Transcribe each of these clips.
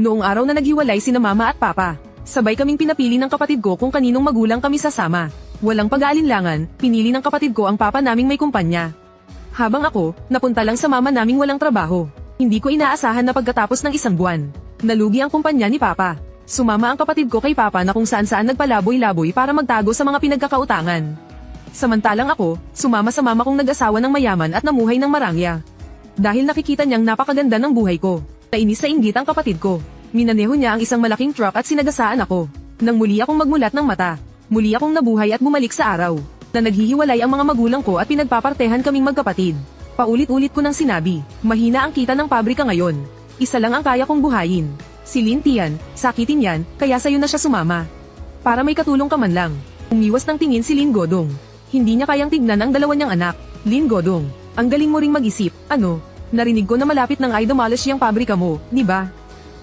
Noong araw na naghiwalay sina mama at papa, sabay kaming pinapili ng kapatid ko kung kaninong magulang kami sasama. Walang pag-aalinlangan, pinili ng kapatid ko ang papa naming may kumpanya. Habang ako, napunta lang sa mama naming walang trabaho. Hindi ko inaasahan na pagkatapos ng isang buwan, nalugi ang kumpanya ni papa. Sumama ang kapatid ko kay papa na kung saan-saan nagpalaboy-laboy para magtago sa mga pinagkakautangan. Samantalang ako, sumama sa mama kong nag-asawa ng mayaman at namuhay ng marangya. Dahil nakikita niyang napakaganda ng buhay ko, nainis sa inggit ang kapatid ko. Minaneho niya ang isang malaking truck at sinagasaan ako. Nang muli akong magmulat ng mata, muli akong nabuhay at bumalik sa araw na naghihiwalay ang mga magulang ko at pinagpapartehan kaming magkapatid. Paulit-ulit ko nang sinabi, mahina ang kita ng pabrika ngayon. Isa lang ang kaya kong buhayin. Si Lin Tian, sakitin yan, kaya sa'yo na siya sumama. Para may katulong ka man lang. Umiwas ng tingin si Lin Godong. Hindi niya kayang tignan ang dalawa niyang anak. Lin Godong, ang galing mo ring mag-isip. Ano? Narinig ko na malapit nang i-demolish yung pabrika mo, di ba?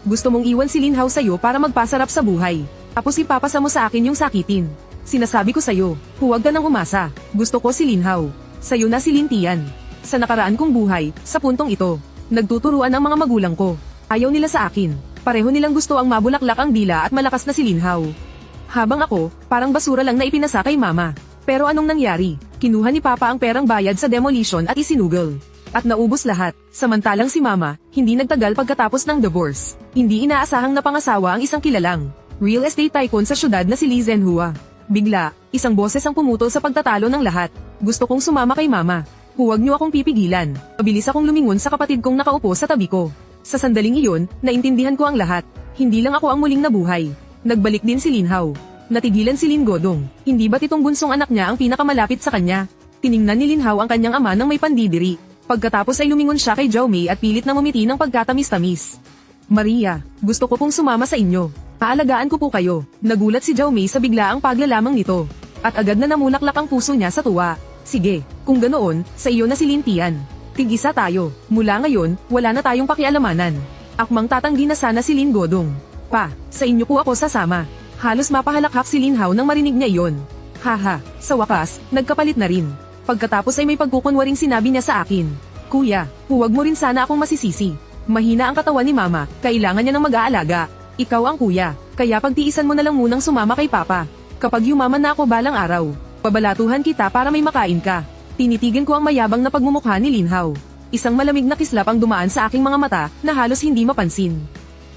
Gusto mong iwan si Lin Hao sa'yo para magpasarap sa buhay. Tapos ipapasa mo sa akin yung sakitin. Sinasabi ko sa'yo, huwag ka nang umasa. Gusto ko si Lin Hao. Sa'yo na si Lin Tian. Sa nakaraan kong buhay, sa puntong ito, nagtuturuan ang mga magulang ko. Ayaw nila sa akin. Pareho nilang gusto ang mabulaklak ang dila at malakas na si Lin Hao. Habang ako, parang basura lang na ipinasa kay mama. Pero anong nangyari? Kinuha ni papa ang perang bayad sa demolition at isinugol. At naubos lahat, samantalang si mama, hindi nagtagal pagkatapos ng divorce. Hindi inaasahang napangasawa ang isang kilalang real estate tycoon sa syudad na si Li Zhenhua. Bigla, isang boses ang pumutol sa pagtatalo ng lahat. Gusto kong sumama kay mama. Huwag niyo akong pipigilan. Mabilis akong lumingon sa kapatid kong nakaupo sa tabi ko. Sa sandaling iyon, naintindihan ko ang lahat. Hindi lang ako ang muling nabuhay. Nagbalik din si Lin Hao. Natigilan si Lin Godong. Hindi ba't itong bunsong anak niya ang pinakamalapit sa kanya? Tiningnan ni Lin Hao ang kanyang ama ng may pandidiri. Pagkatapos ay lumingon siya kay Zhao Mei at pilit na ngumiti ng pagkatamis-tamis. Maria, gusto ko pong sumama sa inyo. Aalagaan ko po kayo. Nagulat si Zhao Mei sa biglaang paglalamang nito. At agad na namulaklak ang puso niya sa tuwa. Sige, kung ganoon, sa iyo na si Lin Tian. Tig-isa tayo. Mula ngayon, wala na tayong pakialamanan. Akmang tatanggi na sana si Lin Godong. Pa, sa inyo po ako sasama. Halos mapahalakhak si Lin Hao nang marinig niya iyon. Haha, sa wakas, nagkapalit na rin. Pagkatapos ay may pagkukunwaring sinabi niya sa akin. Kuya, huwag mo rin sana akong masisisi. Mahina ang katawan ni mama, kailangan niya ng mag-aalaga. Ikaw ang kuya, kaya pagtiisan mo na lang munang sumama kay papa. Kapag yumaman na ako balang araw, pabalatuhan kita para may makain ka. Tinitigan ko ang mayabang na pagmumukha ni Lin Hao. Isang malamig na kislap ang dumaan sa aking mga mata na halos hindi mapansin.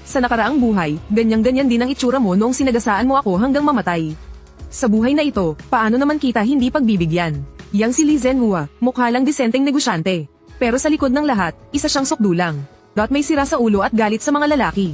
Sa nakaraang buhay, ganyan-ganyan din ang itsura mo noong sinagasaan mo ako hanggang mamatay. Sa buhay na ito, paano naman kita hindi pagbibigyan? Yang si Li Zhenhua, mukha lang disenteng negosyante. Pero sa likod ng lahat, isa siyang sukdulang. May sira sa ulo at galit sa mga lalaki.